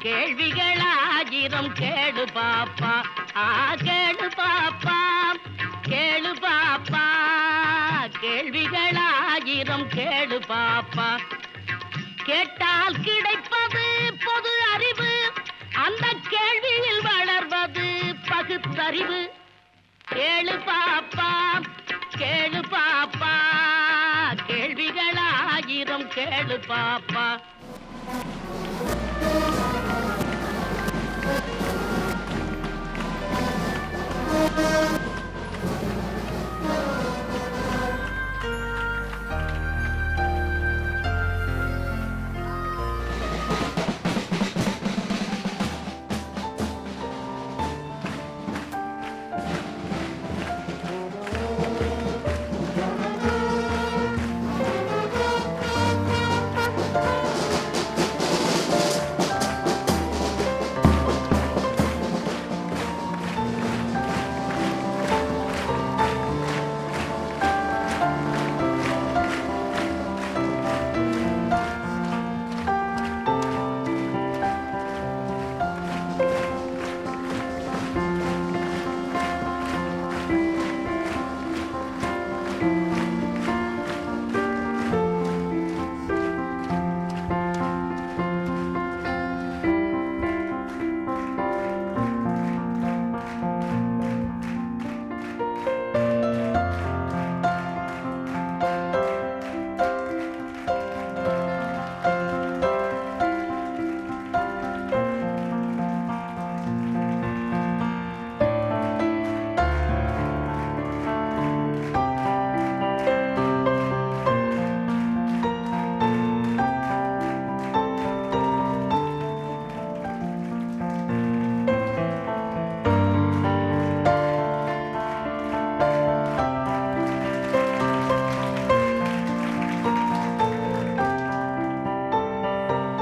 கேள்விகளாயிரம் கேளு பாப்பா, கேளு பாப்பா, கேளு பாப்பா, கேள்விகளாயிரம் கேளு பாப்பா. கேட்டால் கிடைப்பது பொது அறிவு, அந்த கேள்வியில் வளர்வது பகுத்தறிவு. கேளு பாப்பா, கேளு பாப்பா, கேள்விகளாயிரம் கேளு பாப்பா.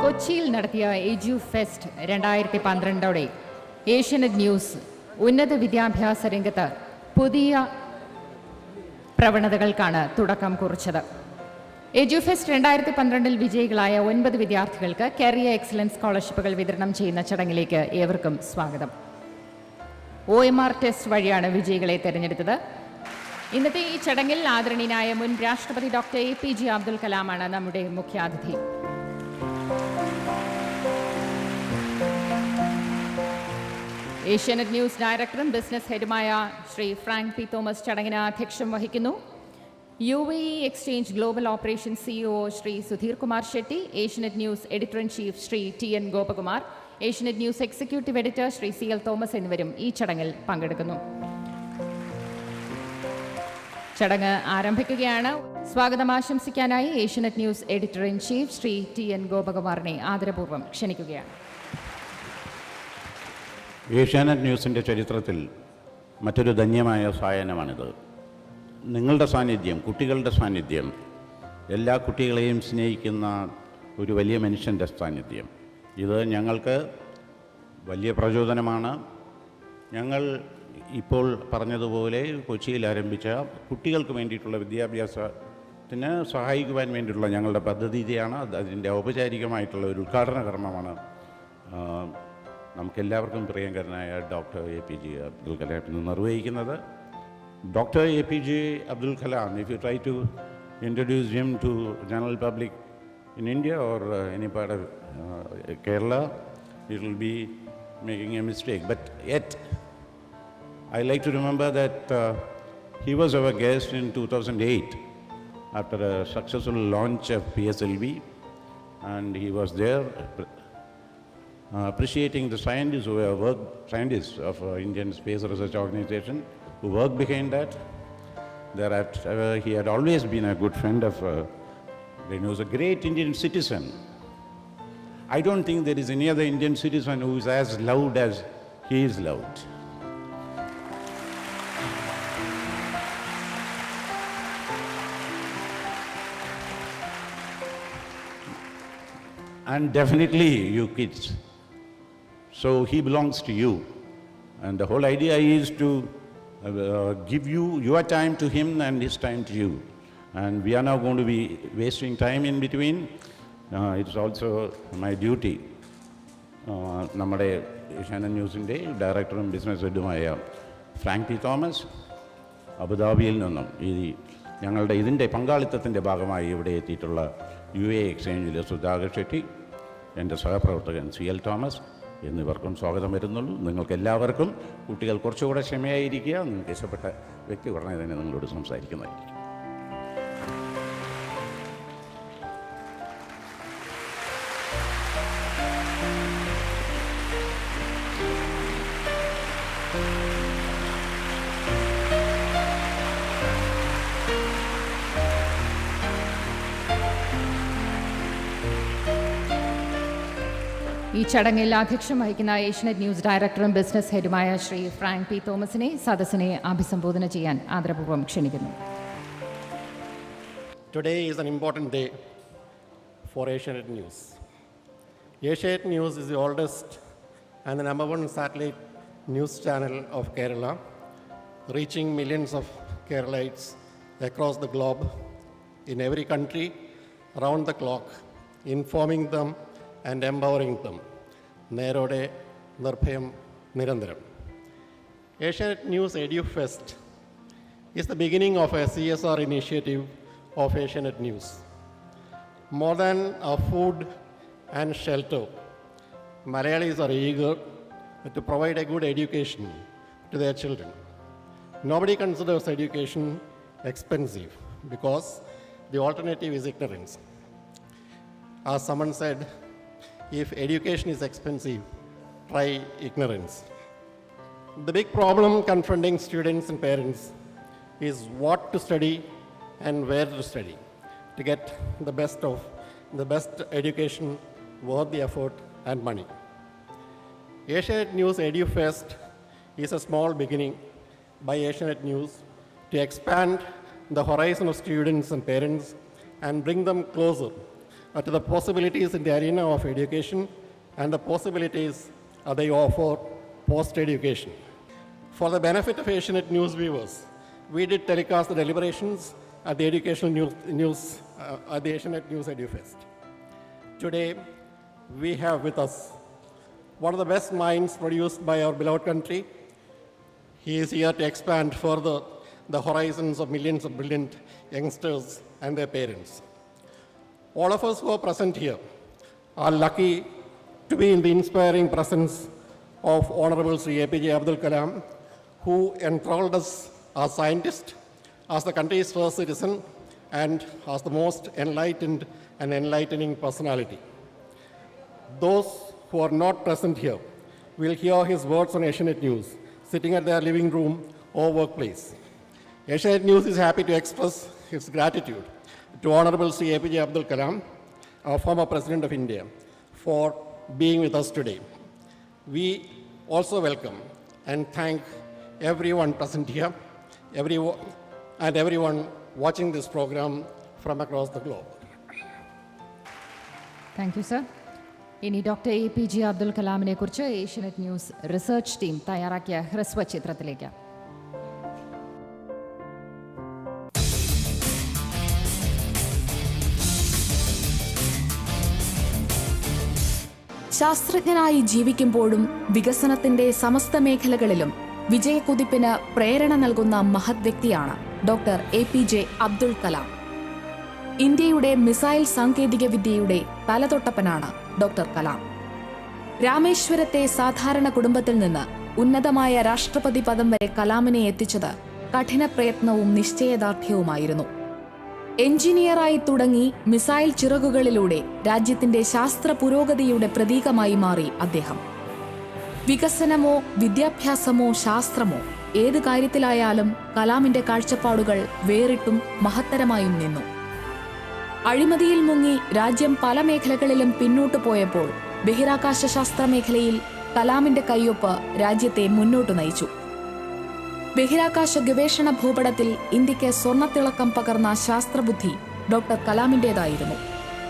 കൊച്ചിയിൽ നടത്തിയ എജു ഫെസ്റ്റ് 2012 ഏഷ്യാനെറ്റ് ന്യൂസ് ഉന്നത വിദ്യാഭ്യാസ രംഗത്ത് പുതിയ പ്രവണതകൾക്കാണ് തുടക്കം കുറിച്ചത്. എജു ഫെസ്റ്റ് 2012 വിജയികളായ 9 വിദ്യാർത്ഥികൾക്ക് കരിയർ എക്സലൻസ് സ്കോളർഷിപ്പുകൾ വിതരണം ചെയ്യുന്ന ചടങ്ങിലേക്ക് ഏവർക്കും സ്വാഗതം. OMR ടെസ്റ്റ് വഴിയാണ് വിജയികളെ തെരഞ്ഞെടുത്തത്. ഇന്നത്തെ ഈ ചടങ്ങിൽ ആദരണീയനായ മുൻ രാഷ്ട്രപതി ഡോക്ടർ APJ അബ്ദുൽ കലാമാണ് നമ്മുടെ മുഖ്യാതിഥി. ഏഷ്യാനെറ്റ് ന്യൂസ് ഡയറക്ടറും ബിസിനസ് ഹെഡുമായ ശ്രീ ഫ്രാങ്ക് പി തോമസ് ചടങ്ങിന് അധ്യക്ഷം വഹിക്കുന്നു. UAE exchange global operation CEO Shri Sudhir Kumar Shetty, Asianet news editor in chief Shri TN Gopakumar, Asianet news executive editor Shri CL Thomas എന്നിവരും ഈ ചടങ്ങിൽ പങ്കെടുക്കുന്നു. ചടങ്ങ് ആരംഭിക്കുകയാണ്. സ്വാഗതം ആശംസിക്കാനായി Asianet news editor in chief Shri TN ഗോപകുമാറിനെ ആദരപൂർവ്വം ക്ഷണിക്കുകയാണ്. ഏഷ്യാനെറ്റ് ന്യൂസിൻ്റെ ചരിത്രത്തിൽ മറ്റൊരു ധന്യമായ സായനമാണിത്. നിങ്ങളുടെ സാന്നിധ്യം, കുട്ടികളുടെ സാന്നിധ്യം, എല്ലാ കുട്ടികളെയും സ്നേഹിക്കുന്ന ഒരു വലിയ മനുഷ്യൻ്റെ സാന്നിധ്യം, ഇത് ഞങ്ങൾക്ക് വലിയ പ്രചോദനമാണ്. ഞങ്ങൾ ഇപ്പോൾ പറഞ്ഞതുപോലെ കൊച്ചിയിൽ ആരംഭിച്ച കുട്ടികൾക്ക് വേണ്ടിയിട്ടുള്ള വിദ്യാഭ്യാസത്തിന് സഹായിക്കുവാൻ വേണ്ടിയിട്ടുള്ള ഞങ്ങളുടെ പദ്ധതിയാണ്. അതിൻ്റെ ഔപചാരികമായിട്ടുള്ള ഒരു ഉദ്ഘാടന കർമ്മമാണ് നമുക്കെല്ലാവർക്കും പ്രിയങ്കരനായ ഡോക്ടർ APJ അബ്ദുൽ കലാം ഇന്ന് നിർവഹിക്കുന്നത്. Doctor APJ Abdul Kalam, if you try to introduce him to general public in India or any part of Kerala, it will be making a mistake. But yet, I like to remember that he was our guest in 2008 after a successful launch of PSLV, and he was there appreciating the scientists who have worked, scientists of Indian Space Research Organization who worked behind that. Thereafter, he had always been a good friend of, he was a great Indian citizen. I don't think there is any other Indian citizen who is as loved as he is loved. And definitely you kids. So he belongs to you. And the whole idea is to give you your time to him and his time to you. And we are now going to be wasting time in between. It's also my duty നമ്മുടെ ഏഷ്യാനെറ്റ് ന്യൂസിൻ്റെ ഡയറക്ടറും business ഹെഡുമായ Frank P Thomas, അബുദാബിയിൽ നിന്നും ഞങ്ങളുടെ ഇതിൻ്റെ പങ്കാളിത്തത്തിൻ്റെ ഭാഗമായി ഇവിടെ എത്തിയിട്ടുള്ള UAE എക്സ്ചേഞ്ചിലെ Sudhakar Shetty, എൻ്റെ സഹപ്രവർത്തകൻ CL തോമസ് എന്നിവർക്കും സ്വാഗതം വരുന്നുള്ളൂ. നിങ്ങൾക്കെല്ലാവർക്കും കുട്ടികൾ കുറച്ചുകൂടെ ക്ഷമയായിരിക്കുക. നിങ്ങൾക്ക് ഇഷ്ടപ്പെട്ട വ്യക്തി ഉടനെ തന്നെ നിങ്ങളോട് സംസാരിക്കുന്നതായിരിക്കും. ഈ ചടങ്ങിൽ അധ്യക്ഷം വഹിക്കുന്ന ഏഷ്യനെറ്റ് ന്യൂസ് ഡയറക്ടറും ബിസിനസ് ഹെഡുമായ ശ്രീ ഫ്രാങ്ക് പി തോമസിനെ സദസ്സിനെ അഭിസംബോധന ചെയ്യാൻ ആദരപൂർവ്വം ക്ഷണിക്കുന്നു. Today is an important day for Asianet News. Asianet News is the oldest and the #1 satellite news channel of Kerala, reaching millions of Keralites across the globe in every country, around the clock, informing them and empowering them. Nerode Nirphayam Nirandaram. Asianet News EduFest is the beginning of a CSR initiative of Asianet News. More than food and shelter, Malayalis are eager to provide a good education to their children. Nobody considers education expensive because the alternative is ignorance. As someone said, if education is expensive, try ignorance. The big problem confronting students and parents is what to study and where to study to get the best education worth the effort and money. Asianet News EduFest is a small beginning by Asianet News to expand the horizon of students and parents and bring them closer to the possibilities in the arena of education and the possibilities they offer post-education. For the benefit of Asianet News viewers, we did telecast the deliberations at the educational news at the Asianet News EduFest. Today, we have with us one of the best minds produced by our beloved country. He is here to expand further the horizons of millions of brilliant youngsters and their parents. All of us who are present here are lucky to be in the inspiring presence of Honorable Sri APJ Abdul Kalam, who enthralled us as scientists, as the country's first citizen, and as the most enlightened and enlightening personality. Those who are not present here will hear his words on Asianet News, sitting at their living room or workplace. Asianet News is happy to express its gratitude to Honorable Sri APJ Abdul Kalam, our former President of India, for being with us today. We also welcome and thank everyone present here, everyone watching this program from across the globe. Thank you sir. ഇനി doctor APJ Abdul കലാമിനെ കുറിച്ച് Asianet news research team തയ്യാറാക്കിയ ഹ്രസ്വ ചിത്രത്തിലേക്ക്. ശാസ്ത്രജ്ഞനായി ജീവിക്കുമ്പോഴും വികസനത്തിന്റെ സമസ്ത മേഖലകളിലും വിജയക്കുതിപ്പിന് പ്രേരണ നൽകുന്ന മഹത് വ്യക്തിയാണ് ഡോക്ടർ APJ അബ്ദുൽ കലാം. ഇന്ത്യയുടെ മിസൈൽ സാങ്കേതിക വിദ്യയുടെ തലതൊട്ടപ്പനാണ് ഡോക്ടർ കലാം. രാമേശ്വരത്തെ സാധാരണ കുടുംബത്തിൽ നിന്ന് ഉന്നതമായ രാഷ്ട്രപതി പദം വരെ കലാമിനെ എത്തിച്ചത് കഠിന പ്രയത്നവും നിശ്ചയദാർഢ്യവുമായിരുന്നു. എഞ്ചിനീയറായി തുടങ്ങി മിസൈൽ ചിറകുകളിലൂടെ രാജ്യത്തിന്റെ ശാസ്ത്ര പുരോഗതിയുടെ പ്രതീകമായി മാറി അദ്ദേഹം. വികസനമോ വിദ്യാഭ്യാസമോ ശാസ്ത്രമോ ഏത് കാര്യത്തിലായാലും കലാമിന്റെ കാഴ്ചപ്പാടുകൾ വേറിട്ടും മഹത്തരമായും നിന്നു. അഴിമതിയിൽ മുങ്ങി രാജ്യം പല മേഖലകളിലും പിന്നോട്ടു പോയപ്പോൾ ബഹിരാകാശ ശാസ്ത്ര മേഖലയിൽ കലാമിന്റെ കയ്യൊപ്പ് രാജ്യത്തെ മുന്നോട്ടു നയിച്ചു. ബഹിരാകാശ ഗവേഷണ ഭൂപടത്തിൽ ഇന്ത്യക്ക് സ്വർണ്ണത്തിളക്കം പകർന്ന ശാസ്ത്രബുദ്ധി ഡോക്ടർ കലാമിന്റേതായിരുന്നു.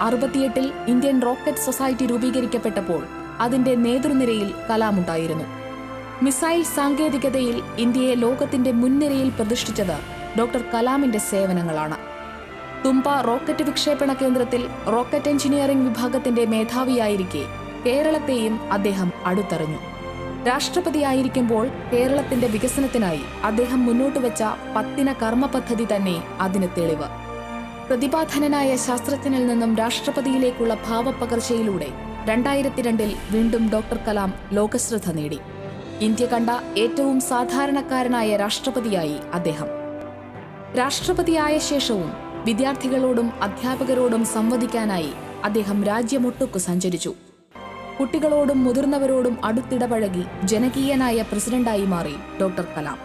68-ൽ ഇന്ത്യൻ റോക്കറ്റ് സൊസൈറ്റി രൂപീകരിക്കപ്പെട്ടപ്പോൾ അതിന്റെ നേതൃനിരയിൽ കലാമുണ്ടായിരുന്നു. മിസൈൽ സാങ്കേതികതയിൽ ഇന്ത്യയെ ലോകത്തിന്റെ മുൻനിരയിൽ പ്രതിഷ്ഠിച്ചത് ഡോക്ടർ കലാമിന്റെ സേവനങ്ങളാണ്. തുമ്പ റോക്കറ്റ് വിക്ഷേപണ കേന്ദ്രത്തിൽ റോക്കറ്റ് എഞ്ചിനീയറിംഗ് വിഭാഗത്തിന്റെ മേധാവിയായിരിക്കെ കേരളത്തെയും അദ്ദേഹം അടുത്തറിഞ്ഞു. രാഷ്ട്രപതിയായിരിക്കുമ്പോൾ കേരളത്തിന്റെ വികസനത്തിനായി അദ്ദേഹം മുന്നോട്ടുവെച്ച 10 കർമ്മ പദ്ധതി തന്നെ അതിന് തെളിവ്. പ്രതിഭാധനനായ ശാസ്ത്രജ്ഞനിൽ നിന്നും രാഷ്ട്രപതിയിലേക്കുള്ള ഭാവപ്പകർച്ചയിലൂടെ 2002 വീണ്ടും ഡോക്ടർ കലാം ലോകശ്രദ്ധ നേടി. ഇന്ത്യ കണ്ട ഏറ്റവും സാധാരണക്കാരനായ രാഷ്ട്രപതിയായി അദ്ദേഹം. രാഷ്ട്രപതിയായ ശേഷവും വിദ്യാർത്ഥികളോടും അധ്യാപകരോടും സംവദിക്കാനായി അദ്ദേഹം രാജ്യമൊട്ടുക്കു സഞ്ചരിച്ചു. കുട്ടികളോടും മുതിർന്നവരോടും അടുത്തിടപഴകി ജനകീയനായ പ്രസിഡന്റായി മാറി ഡോക്ടർ കലാം.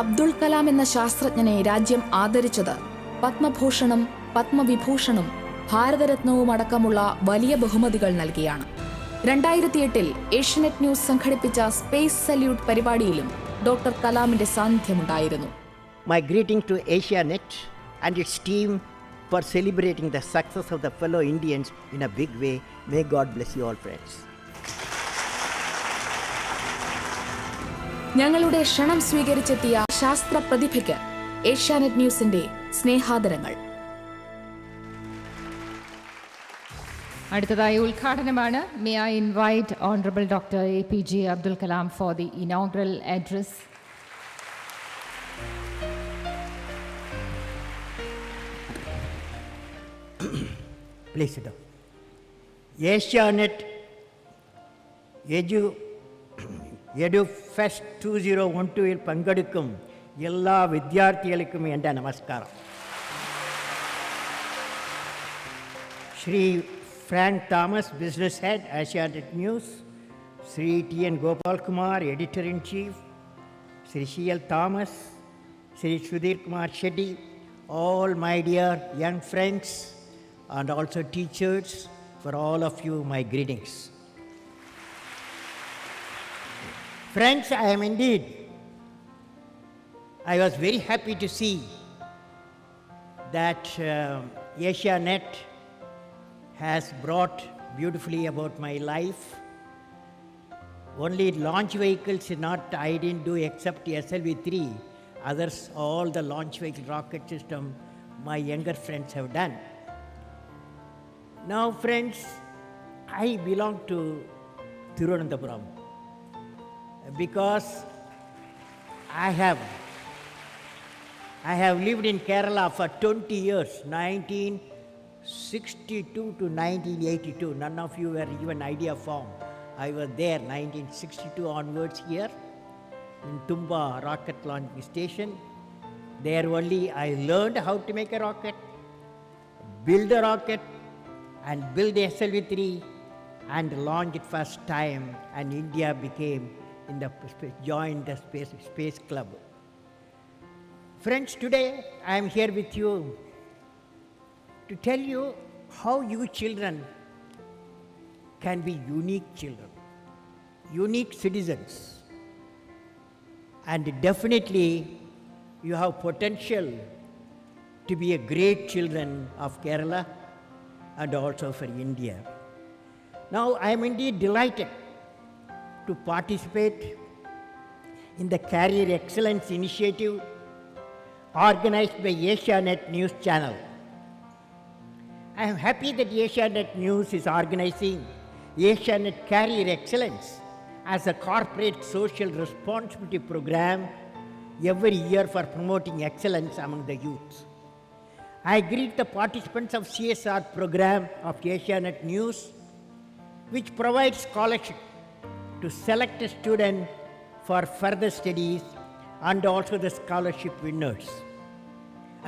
അബ്ദുൾ കലാം എന്ന ശാസ്ത്രജ്ഞനെ രാജ്യം ആദരിച്ചത് പത്മഭൂഷണും പത്മവിഭൂഷണും ഭാരതരത്നവും അടക്കമുള്ള വലിയ ബഹുമതികൾ നൽകിയാണ്. 2008 ഏഷ്യനെറ്റ് ന്യൂസ് സംഘടിപ്പിച്ച സ്പേസ് സല്യൂട്ട് പരിപാടിയിലും ഡോക്ടർ കലാമിന്റെ സാന്നിധ്യമുണ്ടായിരുന്നു. My greeting to AsiaNet and its team for celebrating the success of the fellow Indians in a big way. May God bless you all, friends. ഞങ്ങളുടെ ക്ഷണം സ്വീകരിച്ചെത്തിയ ശാസ്ത്ര പ്രതിഭയ്ക്ക് ഏഷ്യാനെറ്റ് ന്യൂസിന്റെ സ്നേഹാദരങ്ങൾ. അടുത്തതായി ഉദ്ഘാടനമാണ്. May I invite honourable doctor APJ Abdul Kalam for the inaugural address. Please sit down. AsiaNet EduFest 2012 പങ്കെടുക്കും എല്ലാ വിദ്യാർത്ഥികൾക്കും എൻ്റെ നമസ്കാരം. Shri Frank Thomas, business head, Asianet news, Shri TN Gopalkumar, editor in chief, Shri CL Thomas, Shri Sudhir Kumar Shetty, all my dear young friends and also teachers, for all of you my greetings. Friends, I was very happy to see that AsiaNet has brought beautifully about my life. Only launch vehicles I didn't do except SLV-3. Others, all the launch vehicle rocket system, my younger friends have done. Now, friends, I belong to Thiruvananthapuram because I have lived in Kerala for 20 years, 1962 to 1982. None of you were even idea formed. I was there 1962 onwards here in Tumba Rocket Launching Station. There only I learned how to make a rocket, build a rocket, and build SLV-3 and launch it first time, and India joined the space club. Friends, today I am here with you to tell you how you children can be unique children, unique citizens, and definitely you have potential to be a great children of Kerala and also for India. Now, I am indeed delighted to participate in the Career Excellence Initiative organized by AsiaNet News Channel. I am happy that AsiaNet News is organizing AsiaNet Career Excellence as a corporate social responsibility program every year for promoting excellence among the youth. I greet the participants of CSR program of AsiaNet News, which provides scholarship to select a student for further studies, and also the scholarship winners.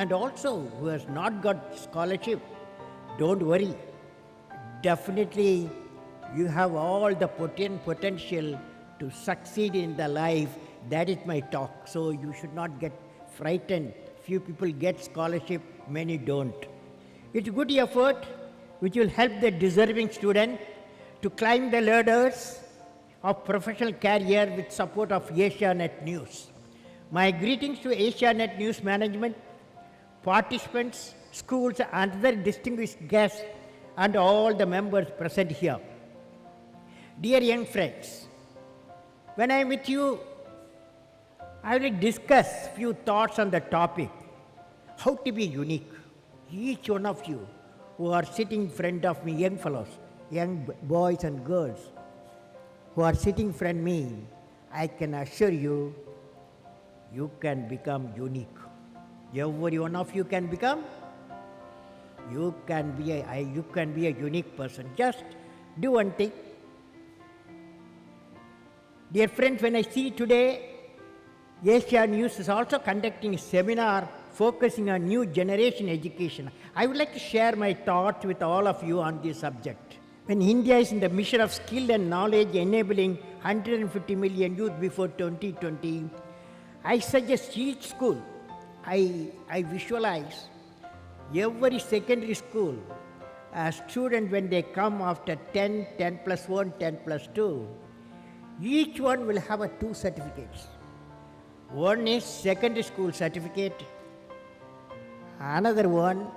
And also, who has not got scholarship, don't worry. Definitely, you have all the potential to succeed in the life. That is my talk. So you should not get frightened. Few people get scholarship, many don't. It's a good effort which will help the deserving student to climb the ladders of professional career with support of AsiaNet News. My greetings to AsiaNet News management, participants, schools, and other distinguished guests, and all the members present here. Dear young friends, when I am with you, I will discuss few thoughts on the topic, how to be unique. Each one of you who are sitting in front of me, young fellows, young boys and girls who are sitting in front of me, I can assure you, you can become unique. Every one of you can become. You can be a unique person. Just do one thing. Dear friends, when I see today, Asia News is also conducting a seminar focusing on new generation education. I would like to share my thoughts with all of you on this subject. When India is in the mission of skill and knowledge enabling 150 million youth before 2020, I suggest each school, I visualize every secondary school, a student when they come after 10, 10 plus 1, 10 plus 2, each one will have 2 certificates. One is secondary school certificate, another one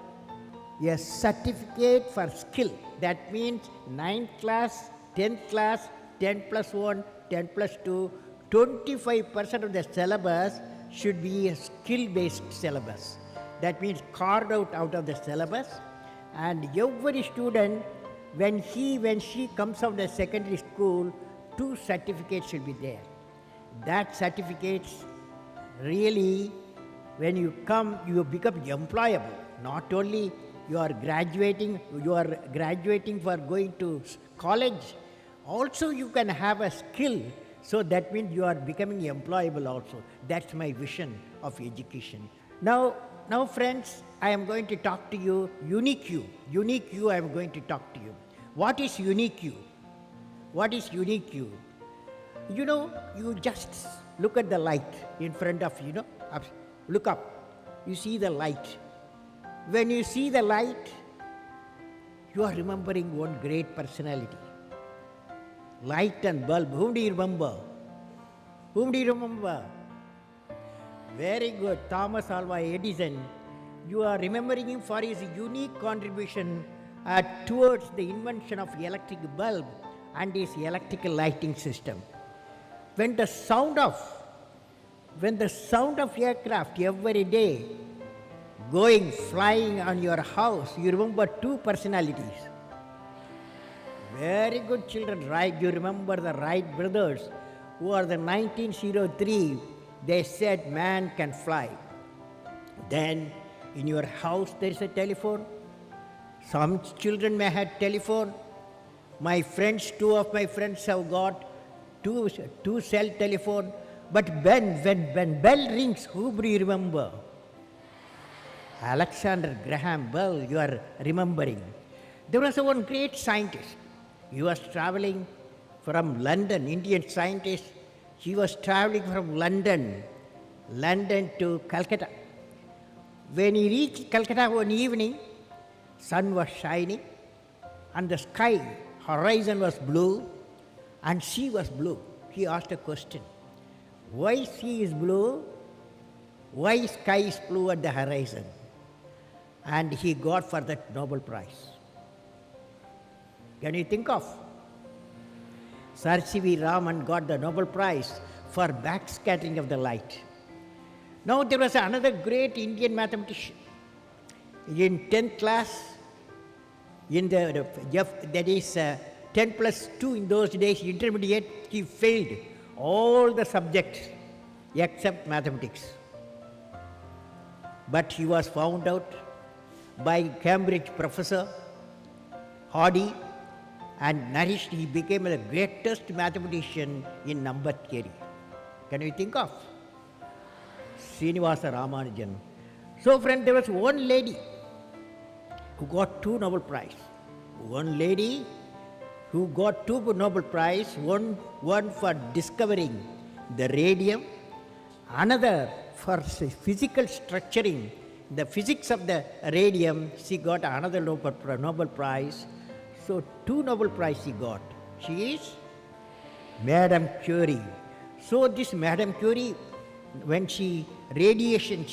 a certificate for skill. That means 9th class, 10th class, 10 plus 1, 10 plus 2, 25% of the syllabus should be a skill-based syllabus. That means carved out of the syllabus, and every student, when she comes out of the secondary school, 2 certificates should be there. That certificates really, when you come, you become employable. Not only you are graduating for going to college, also you can have a skill. So that means you are becoming employable also. That's my vision of education. Now friends, I am going to talk to you, unique you. Unique you, I am going to talk to you. What is unique you? What is unique you? You know, you just look at the light in front of you, look up. You see the light. When you see the light, you are remembering one great personality. Light and bulb. Whom do you remember? Whom do you remember? Very good. Thomas Alva Edison. You are remembering him for his unique contribution towards the invention of electric bulb and his electrical lighting system. When the sound of aircraft every day flying on your house, you remember 2 personalities. Very good children, right? You remember the Wright brothers, who are the 1903, they said man can fly. Then in your house there is a telephone. Some children may have telephone. My friends, 2 of my friends have got two cell telephone. But when bell rings, who do you remember? Alexander Graham Bell, you are remembering. There was one great scientist. He was traveling from London, Indian scientist. He was traveling from London to Calcutta. When he reached Calcutta one evening, sun was shining and the sky, horizon was blue and sea was blue. He asked a question. Why sea is blue? Why sky is blue at the horizon? And he got for that Nobel Prize. Can you think of? Sir C.V. Raman got the Nobel Prize for backscattering of the light. Now there was another great Indian mathematician. In 10th class, that is 10 plus 2 in those days, intermediate, he failed all the subjects except mathematics. But he was found out by Cambridge professor Hardy and nourished. He became the greatest mathematician in number theory. Can you think of? Srinivasa Ramanujan. So friend, there was one lady who got 2 Nobel Prize. One lady who got 2 Nobel Prize, one for discovering the radium, another for physical structuring, the physics of the radium. She got another Nobel Prize. So 2 Nobel Prize she got. She is Madame Curie. So this Madame Curie, when she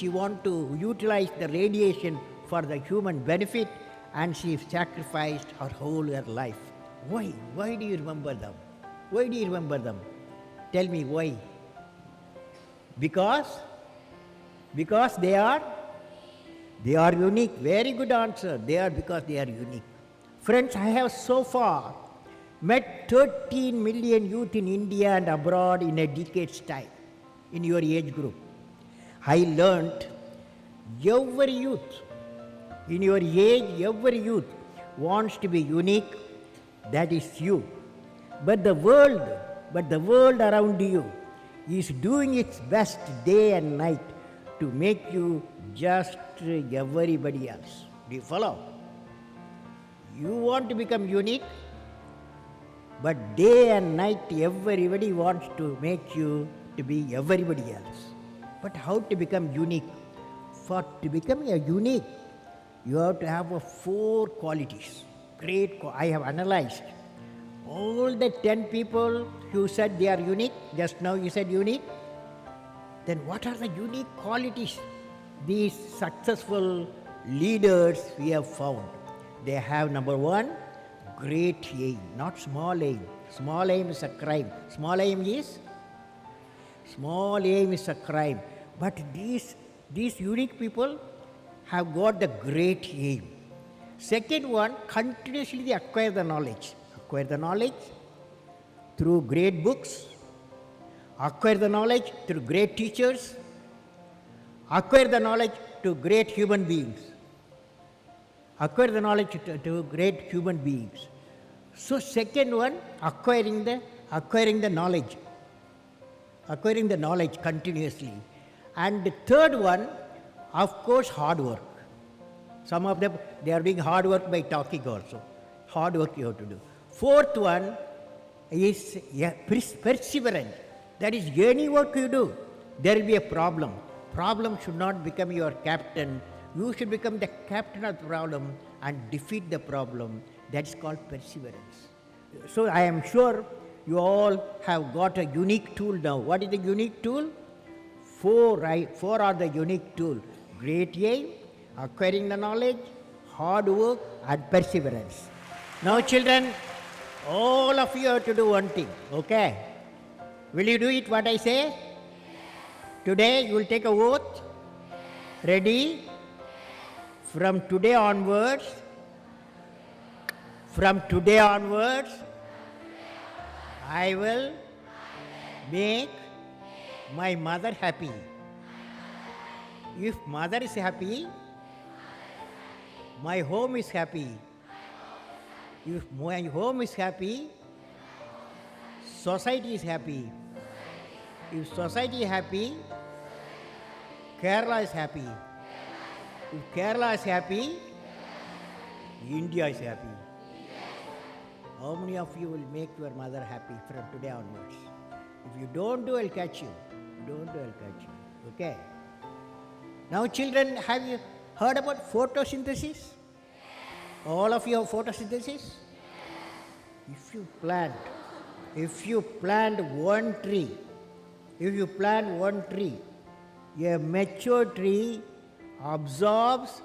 want to utilize the radiation for the human benefit, and she sacrificed her whole life. Why? Why do you remember them? Why do you remember them? Tell me why. Because they are unique. Very good answer. Because they are unique. Friends, I have so far met 13 million youth in India and abroad in a decade's time, in your age group. I learned every youth, in your age, every youth wants to be unique, that is you. But the world around you is doing its best day and night to make you just everybody else. Do you follow? You want to become unique, but day and night everybody wants to make you to be everybody else. But how to become unique? For to become a unique, you have to have 4 qualities. I have analyzed all the 10 people who said they are unique. Just now you said unique. Then what are the unique qualities these successful leaders we have found? They have, number 1, great aim, not small aim. Small aim is a crime. Small aim is a crime. But these unique people have got the great aim. Second one, continuously they acquire the knowledge. Acquire the knowledge through great books, acquire the knowledge through great teachers, acquire the knowledge to great human beings. Acquire the knowledge to great human beings. So second one, acquiring the knowledge. Acquiring the knowledge continuously. And the third one, of course, hard work. Some of them, they are doing hard work by talking also. Hard work you have to do. Fourth one is perseverance. That is, any work you do, there will be a problem. Problem should not become your captain. You should become the captain of the problem and defeat the problem. That is called perseverance. So I am sure you all have got a unique tool now. What is the unique tool? 4 are the unique tool. Great aim, acquiring the knowledge, hard work, and perseverance. Now children, all of you have to do one thing, okay? Will you do it what I say? Today you will take a oath. Ready? From today onwards, I will make my mother happy. If mother is happy, my home is happy. If my home is happy, society is happy. If society is happy, Kerala is happy. If Kerala is happy, India is happy. How many of you will make your mother happy from today onwards? If you don't do, I'll catch you. Okay? Now children, have you heard about photosynthesis? All of you have photosynthesis? If you plant one tree, a mature tree absorbs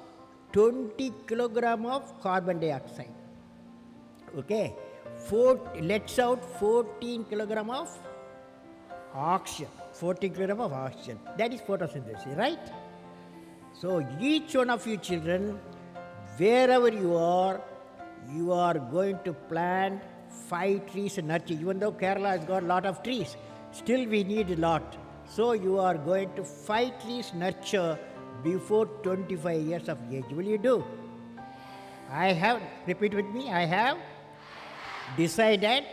20 kilogram of carbon dioxide. Okay? Lets out 14 kilogram of oxygen. 14 kilogram of oxygen. That is photosynthesis, right? So each one of you children, wherever you are going to plant 5 trees and nurture. Even though Kerala has got a lot of trees, still we need a lot. So you are going to 5 trees nurture before 25 years of age. Will you do? Repeat with me, I have decided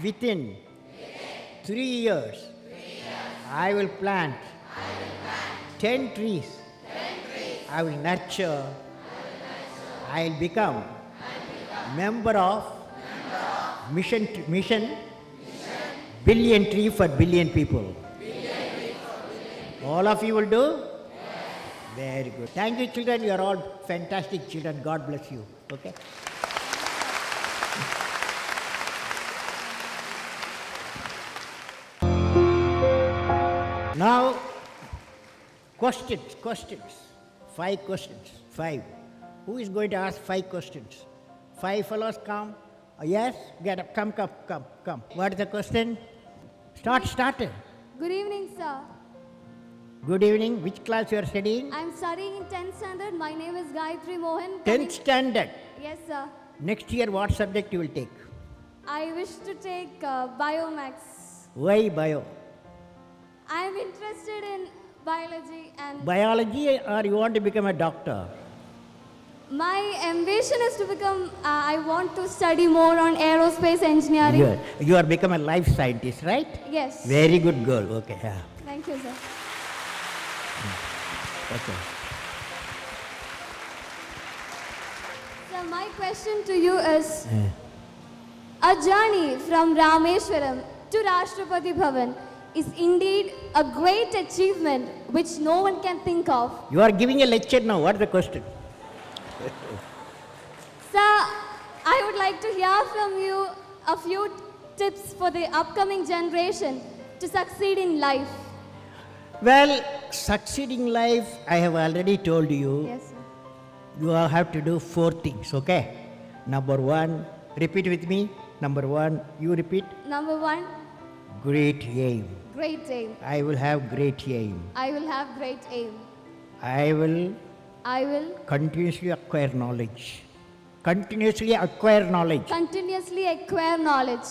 within 3 years, I will plant 10 trees. I will nurture. I will become member of mission billion tree for billion people. All of you will do? Very good. Thank you, children. You are all fantastic children. God bless you. Okay? Now, questions. 5 questions. 5. Who is going to ask 5 questions? 5 fellows come. Yes? Get up. Come. What is the question? Start. Good evening, sir. Good evening. Which class you are studying? I'm studying in 10th standard. My name is Gayatri Mohan. 10th standard. Yes, sir. Next year, what subject you will take? I wish to take Biomax. Why bio? I am interested in biology and Biology, or you want to become a doctor? my ambition is to become, I want to study more on aerospace engineering. You are become a life scientist, right? Yes. Very good girl. Okay, yeah. Thank you, sir. Okay. So my question to you is, a journey from Rameshwaram to Rashtrapati Bhavan is indeed a great achievement which no one can think of. You are giving a lecture now. What is the question? Sir, I would like to hear from you a few tips for the upcoming generation to succeed in life. Well, succeeding life, I have already told you. Yes, sir. You have to do 4 things, okay? Number 1, repeat with me. Number 1, you repeat. Number 1, Great aim. great aim. I will have great aim. I will have great aim. I will I will continuously acquire knowledge. Continuously acquire knowledge. continuously acquire knowledge.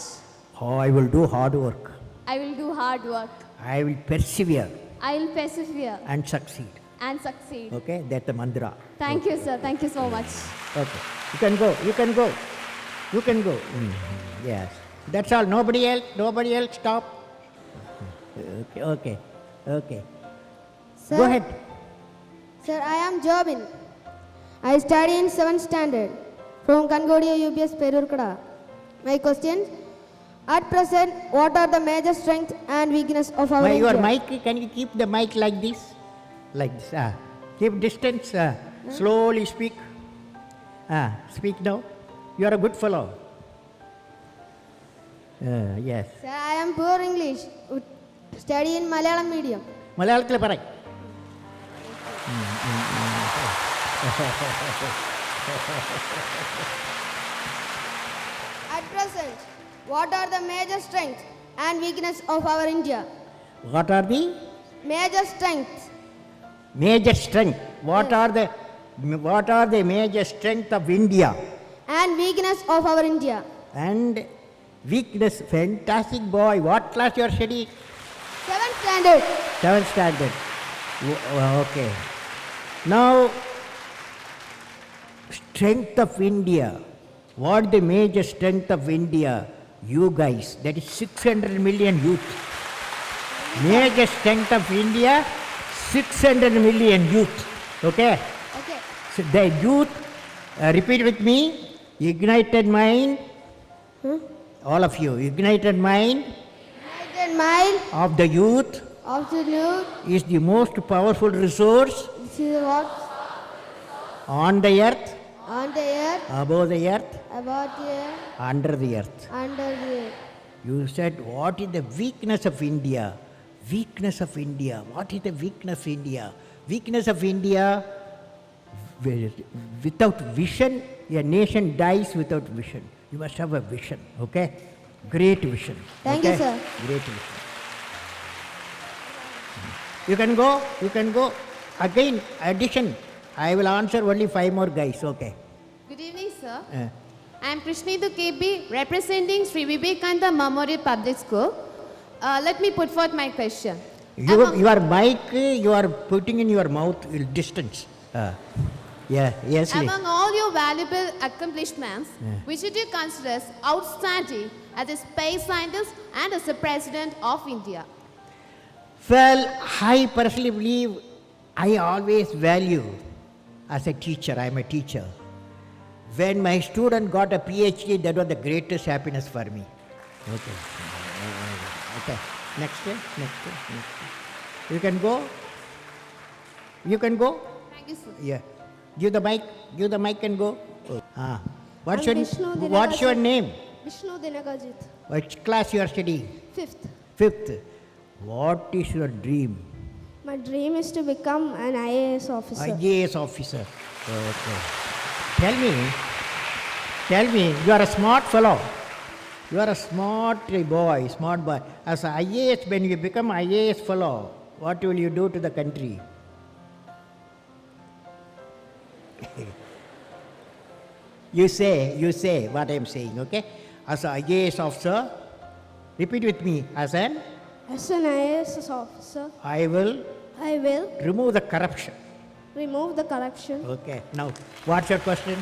Oh, I will do hard work. I will do hard work. I will persevere I will persevere and succeed. and succeed. Okay, that's the mantra. Thank you, sir. Thank you so much. Okay, you can go. You can go. You can go. Yes, that's all. Nobody else. Nobody else. Stop. Okay. Okay. Okay. Sir, Go ahead. Sir, I am Jobin. I study in 7th standard from Kangodia UPS Perurkada. My question: at present, what are the major strengths and weakness of our Your India? mic, can you keep the mic like this? Like this. Keep distance. Slowly speak. Speak now. You are a good fellow. Yes. Sir, I am poor English. Study in Malayalam medium. മലയാളത്തിൽ പറ. At present, what are the major strengths and weakness of our India? What are the Major strengths major strength? What are the major strength of India? and weakness of our India. And weakness. Fantastic boy. What class you are studying? 7th standard. 7th standard. Okay. Now, strength of India. What the major strength of India? You guys. That is 600 million youth. Major strength of India, 600 million youth. Okay? Okay. So the youth, repeat with me, ignited mind, all of you, ignited mind United mind of the youth of the youth. is the most powerful resource This is what on the earth, on the earth, above the earth, about the earth, under the earth. under the earth. You said, what is the weakness of India? Weakness of India. What is the weakness of India? Weakness of India, without vision, a nation dies without vision. You must have a vision, okay? Great vision. Thank you, okay? sir. Great vision. You can go, you can go. Again, addition. I will answer only 5 more guys, okay? Good evening, sir. Uh, I am Krishnidhu KB, representing Sri Vivekananda Memorial Public School. Let me put forth my question. your mic, you are putting in your mouth distance. Yes. Among all your valuable accomplishments, which do you consider as outstanding as a space scientist and as a president of India? Well, I personally believe I always value as a teacher. I am a teacher. When my student got a PhD, that was the greatest happiness for me. Okay. Okay. Next. You can go. You can go. Thank you, sir. Yeah. Give the mic and go. What's I'm your Vishnu What's your Dinakajit. name? Vishnu Dinakajit. Which class you are studying? 5th. 5th. What is your dream? My dream is to become an IAS officer. IAS officer. Okay. Tell me, you are a smart fellow. You are a smart boy. As an IAS, when you become IAS fellow, what will you do to the country? You say what I'm saying, okay? As an IAS officer, repeat with me. As an IAS officer, I will remove the corruption. remove the corruption. Okay. Now, what's your question?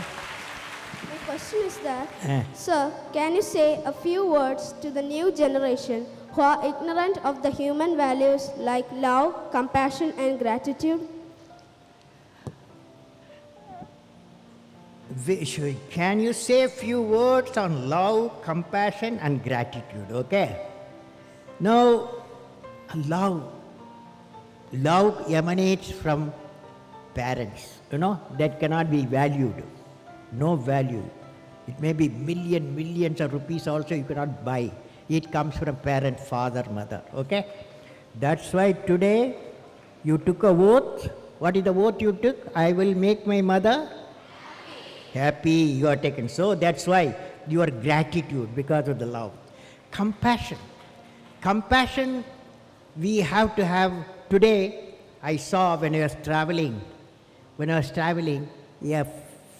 My question is that, Eh. sir, can you say a few words to the new generation who are ignorant of the human values like love, compassion, and gratitude? Can you say a few words on love, compassion, and gratitude? Okay. Now, love emanates from parents. That cannot be valued. No value. It may be millions of rupees also you cannot buy. It comes from parent, father, mother. Okay. That's why today you took a oath. What is the oath you took? I will make my mother happy. You are taken. So that's why your gratitude, because of the love. Compassion. Compassion we have to have. Today I saw when I was traveling, a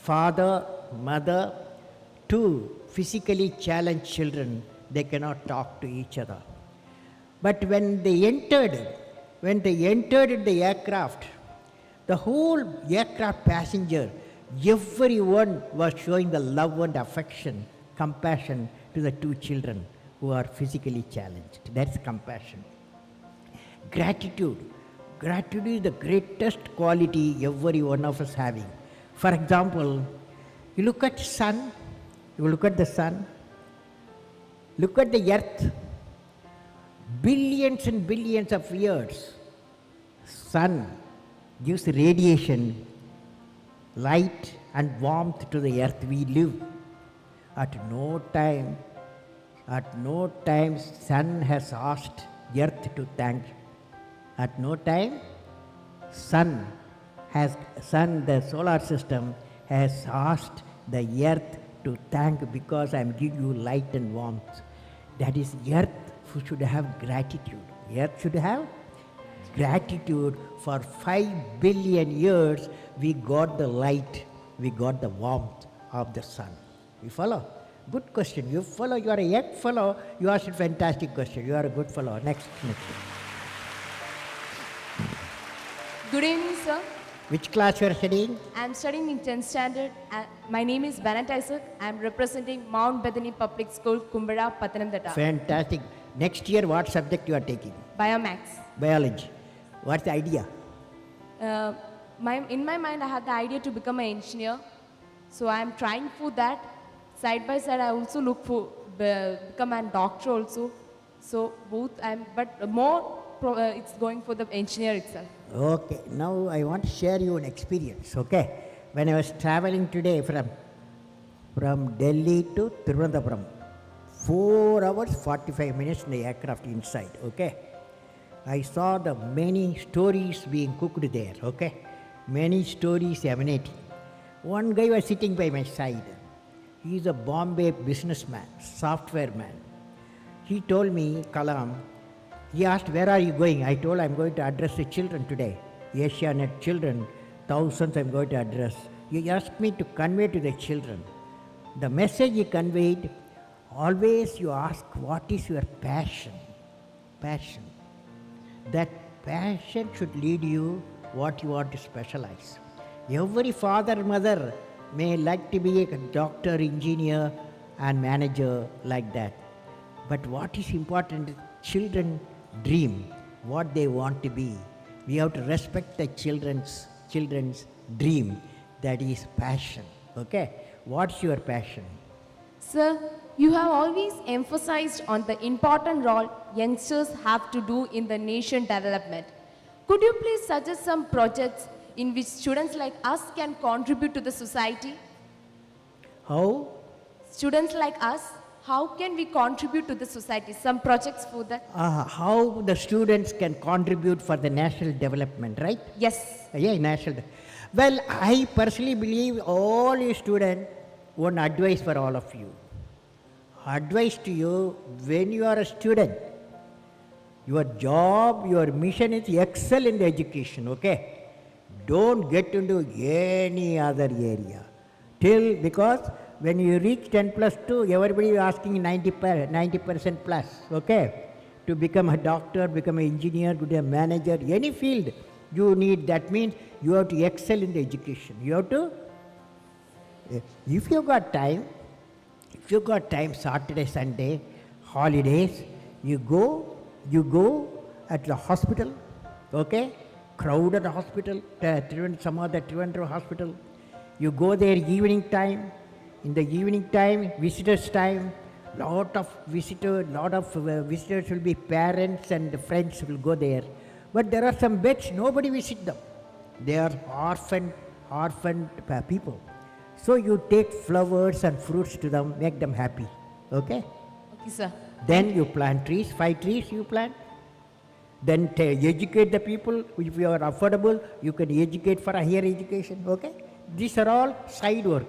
father, mother, two physically challenged children, they cannot talk to each other. But when they entered the aircraft, the whole aircraft passenger, everyone was showing the love and affection, compassion to the two children who are physically challenged. That's compassion. Gratitude. Gratitude is the greatest quality every one of us having. For example, you look at the sun, look at the earth, billions and billions of years, sun gives radiation, light and warmth to the earth we live. At no time, sun has asked earth to thank. At no time, the solar system has asked the earth to thank because I am giving you light and warmth. That is, earth should have gratitude. Earth should have gratitude. For 5 billion years, we got the light, we got the warmth of the sun. You follow? Good question. You follow. You are a young fellow. You asked a fantastic question. You are a good fellow. Next. Good evening, sir. Which class you are studying? I am studying in 10th standard. My name is Bennett Isaac. I am representing Mount Bethany Public School, Kumbada, Pathanamthitta. Fantastic. Next year, what subject you are taking? Biomax. Biology. What's the idea? In my mind, I had the idea to become an engineer. So I am trying for that. Side by side, I also look for become a doctor also. So both, it's going for the engineer itself. Okay, now I want to share you an experience, okay? When I was traveling today from Delhi to Thiruvananthapuram, 4 hours, 45 minutes in the aircraft inside, okay? I saw the many stories being cooked there, okay? Many stories emanating. One guy was sitting by my side. He is a Bombay businessman, software man. He told me, Kalam, he asked, where are you going? I told, I'm going to address the children today. Asianet children, thousands I'm going to address. He asked me to convey to the children. The message he conveyed, always you ask, what is your passion? Passion. That passion should lead you what you want to specialize. Every father, mother may like to be a doctor, engineer and manager like that. But what is important, children dream what they want to be. We have to respect the children's dream. That is passion. Okay? What's your passion? Sir, you have always emphasized on the important role youngsters have to do in the nation development. Could you please suggest some projects in which students like us can contribute to the society? How? Students like us, how can we contribute to the society? Some projects for that? How the students can contribute for the national development, right? Yes. Yeah, national. Well, I personally believe all you students, one advice for all of you. Advice to you, when you are a student, your job, your mission is excel in the education, okay? Don't get into any other area. Because when you reach 10 plus 2, everybody is asking 90% plus, okay? To become a doctor, become an engineer, become a manager, any field you need. That means you have to excel in the education. You have to, if you got time, Saturday, Sunday, holidays, you go at the hospital, okay? Crowded hospital, some other Trivandrum hospital. You go there evening time. In the evening time, visitors time, lot of visitors will be parents and friends will go there. But there are some beds, nobody visit them. They are orphaned people. So you take flowers and fruits to them, make them happy, okay? Okay, sir. Then you plant trees, 5 trees you plant. Then educate the people. If you are affordable, you can educate for a higher education, okay? These are all side work.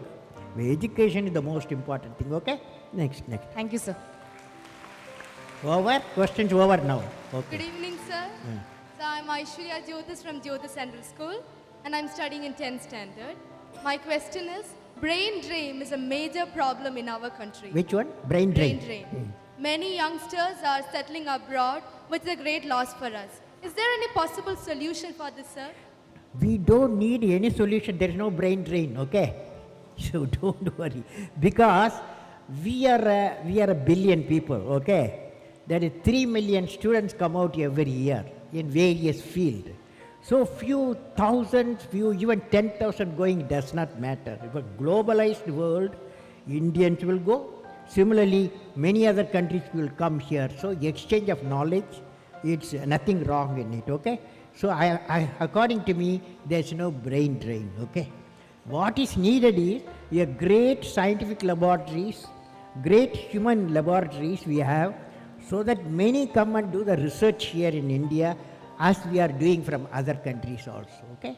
Education is the most important thing, okay? Next. Thank you, sir. Over? Questions over now. Okay. Good evening, sir. So I'm Aishwarya Jyotis from Jyotis Central School, and I'm studying in 10th standard. My question is, brain drain is a major problem in our country. Which one? Brain drain. Many youngsters are settling abroad, which is a great loss for us. Is there any possible solution for this, sir? We don't need any solution. There is no brain drain, okay? So don't worry. Because we are a billion people, okay? There is 3 million students come out every year in various fields. So few thousands, even 10,000 going does not matter. If a globalized world, Indians will go. Similarly, many other countries will come here. So exchange of knowledge, it's nothing wrong in it, okay? So according to me, there's no brain drain, okay? What is needed is a great scientific laboratories, great human laboratories we have, so that many come and do the research here in India as we are doing from other countries also, okay?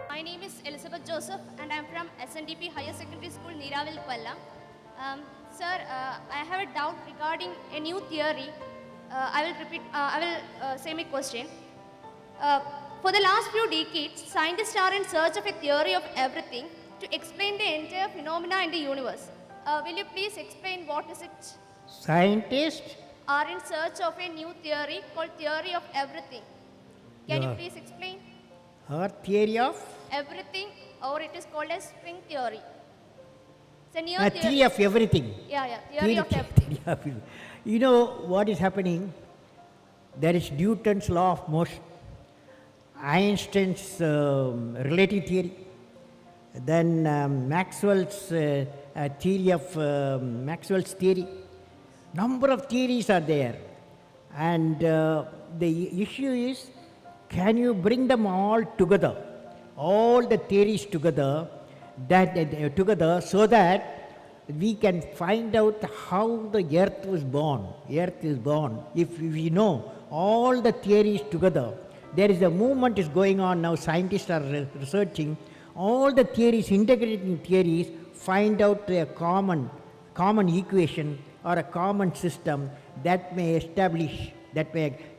My name is Elizabeth Joseph and I am from SNDP Higher Secondary School, Neeravil, Kollam. Sir, I have a doubt regarding a new theory. I will say my question. For the last few decades, scientists are in search of a theory of everything to explain the entire phenomena in the universe. Will you please explain what is it? Scientists are in search of a new theory called theory of everything. Can you please explain? Our theory of? Everything, or it is called as string theory. It's a new theory of everything. Yeah, theory of everything. You know what is happening? There is Newton's law of motion, Einstein's relative theory, then Maxwell's theory of Maxwell's theory. Number of theories are there, and the issue is, can you bring them all together, all the theories together, so that we can find out how the earth was born. Earth is born. If we know all the theories together, there is a movement is going on now. Scientists are researching all the theories, integrating theories, find out a common equation or a common system that may establish,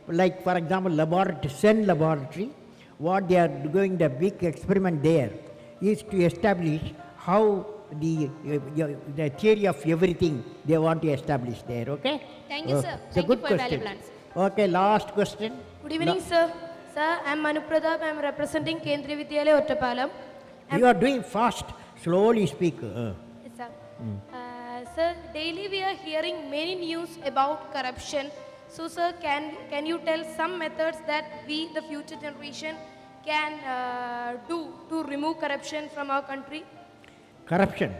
like for example, CERN laboratory, what they are doing, the big experiment there is to establish how the theory of everything they want to establish there, okay? Thank you, sir. It's a good question. Okay, last question. Good evening, sir. Sir, I am Manu Pradap. I am representing Kendriya Vidyalaya, Ottapalam. You are doing fast. Slowly speak. Yes, sir. Sir, daily we are hearing many news about corruption. So, sir, can you tell some methods that we, the future generation, can do to remove corruption from our country? Corruption.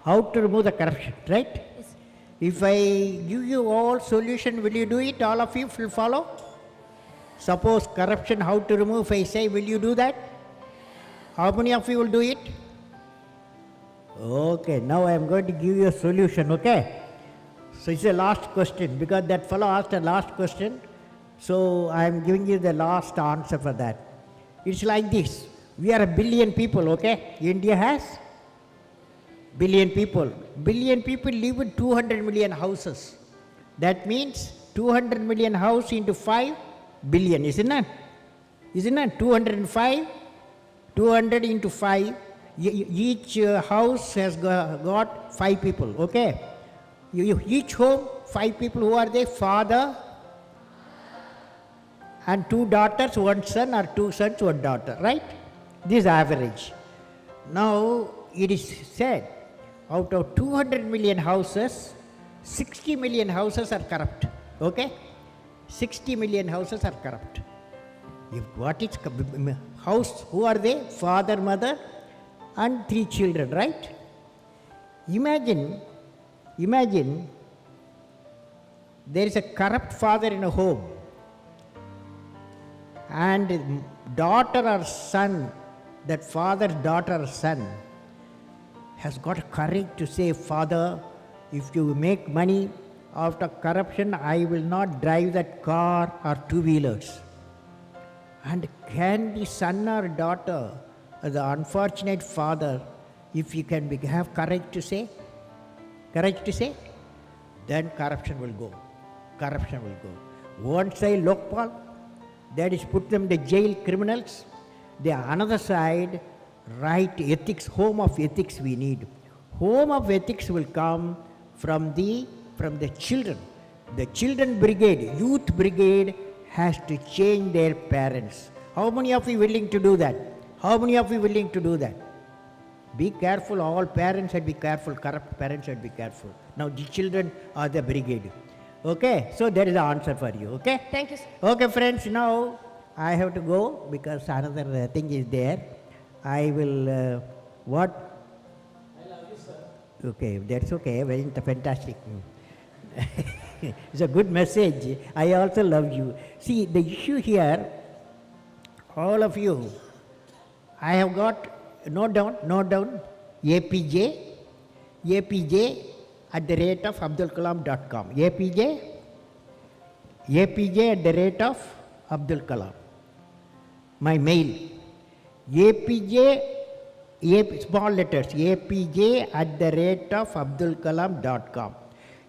How to remove the corruption, right? Yes. If I give you all solution, will you do it? All of you will follow? Suppose corruption, how to remove, if I say, will you do that? How many of you will do it? Okay, now I am going to give you a solution, okay? So it's a last question, because that fellow asked a last question. So I am giving you the last answer for that. It's like this. We are a billion people, okay? India has billion people. Billion people live in 200 million houses. That means 200 million house into 5 billion, isn't it? Isn't it 205? 200 into 5. Each house has got 5 people, okay? Each home, 5 people. Who are they? Father and 2 daughters, 1 son, or 2 sons, 1 daughter, right? This is average. Now, it is said, out of 200 million houses, 60 million houses are corrupt, okay? 60 million houses are corrupt. What is house? Who are they? Father, mother, and 3 children, right? Imagine there is a corrupt father in a home, and daughter or son, that father's daughter or son has got courage to say, Father, if you make money out of corruption, I will not drive that car or 2-wheelers. And can the son or daughter, the unfortunate father, if he can have courage to say, then corruption will go. Corruption will go. One side, Lokpal, that is put them in the jail, criminals. The another side, right ethics, home of ethics we need. Home of ethics will come from the children. The children brigade, youth brigade has to change their parents. How many of you willing to do that? How many of you willing to do that? Be careful, all parents should be careful, corrupt parents should be careful. Now the children are the brigade. Okay, so that is the answer for you, okay? Thank you, sir. Okay, friends, now I have to go because another thing is there. I will, what? I love you, sir. Okay, that's okay, very fantastic. It's a good message. I also love you. See, the issue here, all of you, I have got, note down, APJ at the rate of abdulkalam.com. APJ at the rate of Abdul Kalam. My mail, small letters, APJ at the rate of abdulkalam.com.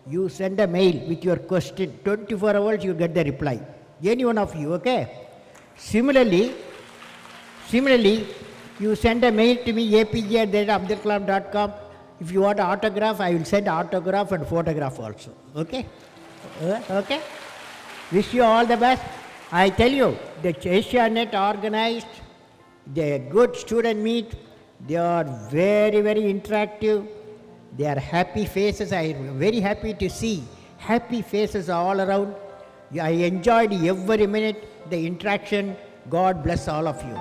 You send a mail with your question, 24 hours you get the reply. Any one of you, okay? Similarly, you send a mail to me, APJ at the rate of abdulkalam.com. If you want autograph, I will send autograph and photograph also, okay? Okay? Wish you all the best. I tell you, the Asianet organized the good student meet. They are very, very interactive. They are happy faces. I am very happy to see happy faces all around. I enjoyed every minute the interaction. God bless all of you.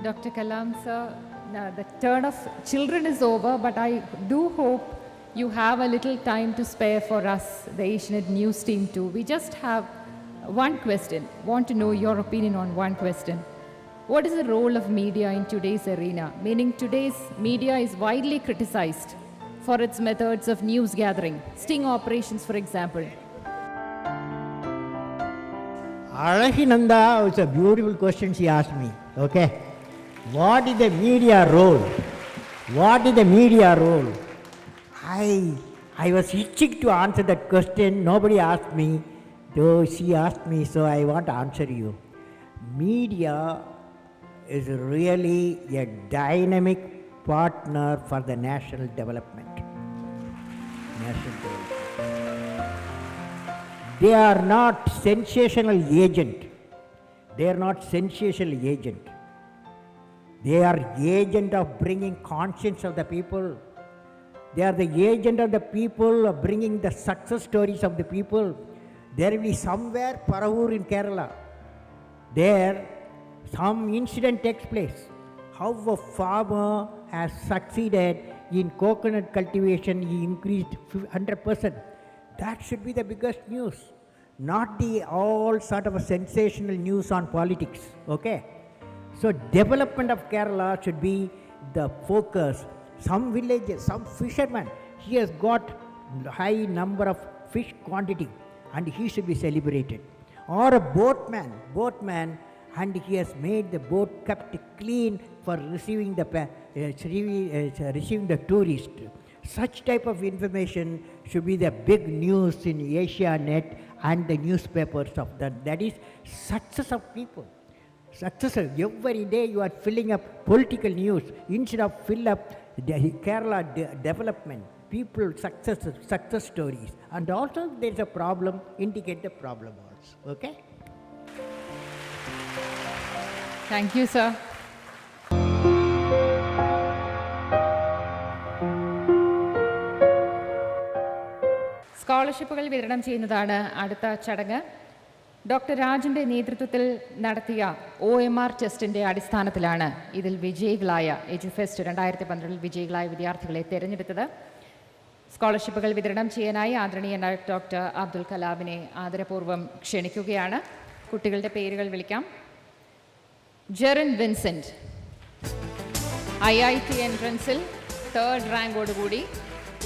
Dr. Kalam, sir, the turn of children is over, but I do hope you have a little time to spare for us, the Asianet News team too. We just have one question. Want to know your opinion on one question. What is the role of media in today's arena? Meaning today's media is widely criticized for its methods of news gathering, sting operations, for example. Alahinanda, it's a beautiful question she asked me, okay? What is the media role? What is the media role? I was itching to answer that question. Nobody asked me, though she asked me, so I want to answer you. Media is really a dynamic partner for the national development. They are not sensational agent. They are not sensational agent. They are agent of bringing conscience of the people. They are the agent of the people of bringing the success stories of the people. There will be somewhere, Paravur in Kerala, there some incident takes place. How a farmer has succeeded in coconut cultivation, he increased 100%. That should be the biggest news, not the all sort of a sensational news on politics, okay? So development of Kerala should be the focus. Some villages, some fisherman, he has got high number of fish quantity and he should be celebrated. or a boatman, and he has made the boat kept clean for receiving the tourist. Such type of information should be the big news in Asianet and the newspapers of that. That is success of people. Success. Every day you are filling up political news instead of fill up the Kerala development, people success stories. And also there is a problem, indicate the problem also. Okay? Thank you, sir. സ്കോളർഷിപ്പുകൾ വിതരണം ചെയ്യുന്നതാണ് അടുത്ത ചടങ്ങ്. Doctor രാജൻ്റെ നേതൃത്വത്തിൽ നടത്തിയ OMR ടെസ്റ്റിൻ്റെ അടിസ്ഥാനത്തിലാണ് ഇതിൽ വിജയികളായ എഡ്യൂഫെസ്റ്റ് 2012 വിജയികളായ വിദ്യാർത്ഥികളെ തിരഞ്ഞെടുത്തത്. സ്കോളർഷിപ്പുകൾ വിതരണം ചെയ്യാനായി ആദരണീയനായ ഡോക്ടർ അബ്ദുൽ കലാമിനെ ആദരപൂർവ്വം ക്ഷണിക്കുകയാണ്. കുട്ടികളുടെ പേരുകൾ വിളിക്കാം. ജെറിൻ വിൻസെൻ്റ്, IIT എൻട്രൻസിൽ 3rd റാങ്കോടുകൂടി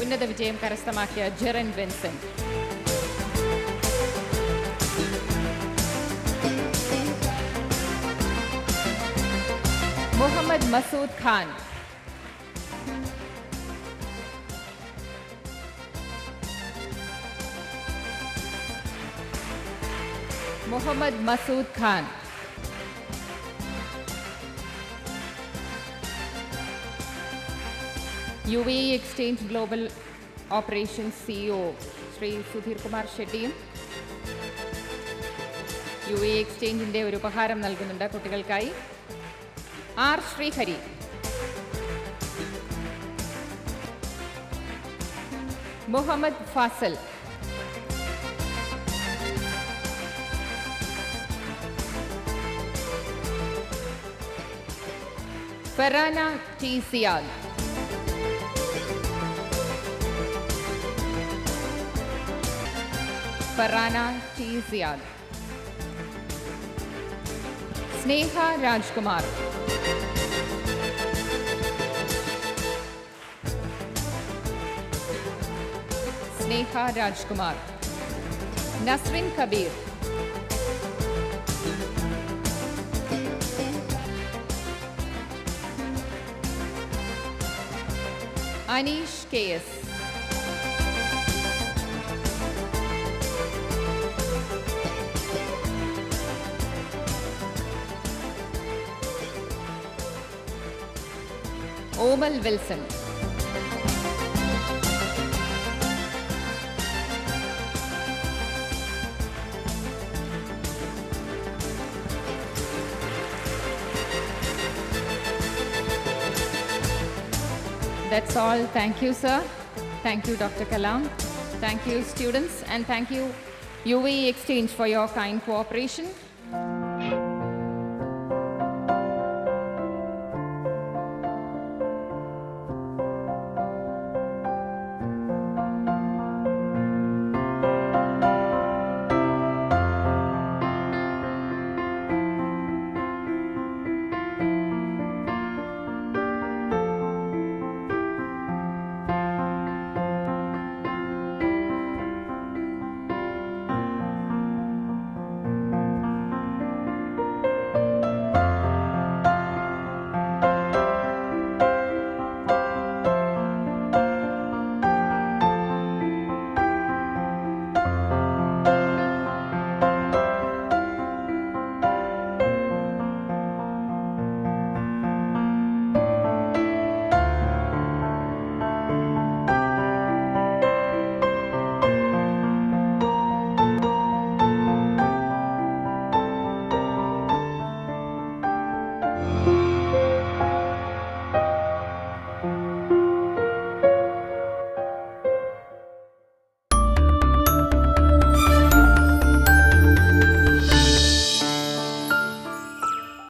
ഉന്നത വിജയം കരസ്ഥമാക്കിയ Jerin Vincent. Muhammad Masood Khan, Muhammad Masood Khan. UAE exchange global operations CEO Shri Sudhir Kumar ഷെട്ടിയും UAE എക്സ്ചേഞ്ചിൻ്റെ ഒരു ഉപഹാരം നൽകുന്നുണ്ട് കുട്ടികൾക്കായി. R Srihari, Muhammad Fazal, Farana T Siyad, Farana T Siyad, Sneha Rajkumar, Sneha Rajkumar, Nasrin Kabir, Aneesh KS, Omal Wilson, That's all. Thank you, sir. Thank you, Dr. Kalam. Thank you, students, and thank you, UAE Exchange, for your kind cooperation.